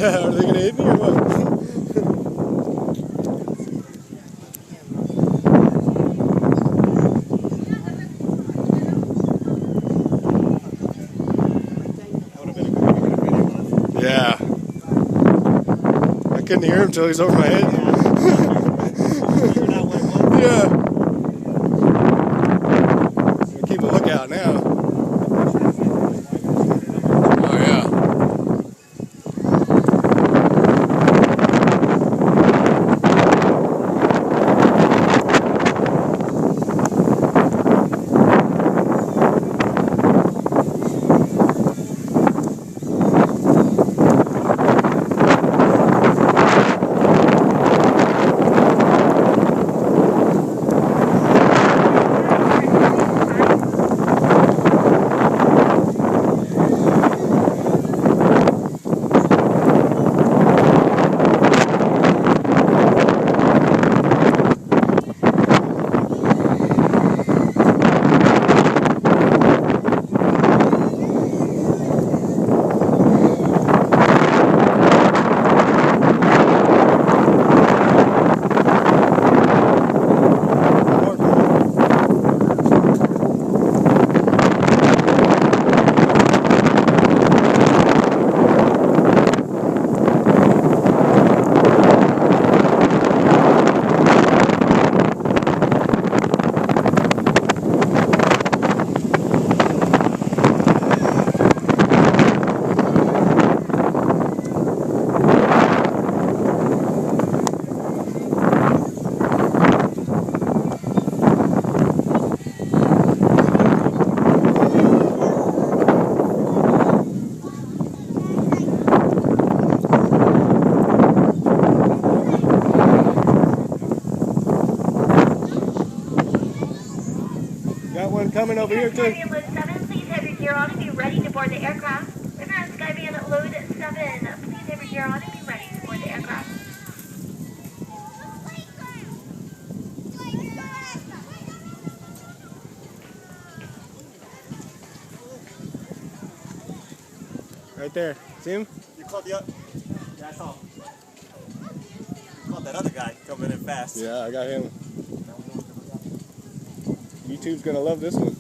Are they gonna hit me or what? Yeah. I couldn't hear him till he's over my head. Yeah. Keep a lookout now. Oh yeah. Got one coming over here too. Skydive Load 7, please have your gear on and be ready to board the aircraft. If you're on Skydive Load 7, please have your gear on and be ready to board the aircraft. Right there. See him? You caught the other. Yeah, I saw him. You caught that other guy coming in fast. Yeah, I got him. YouTube's gonna love this one.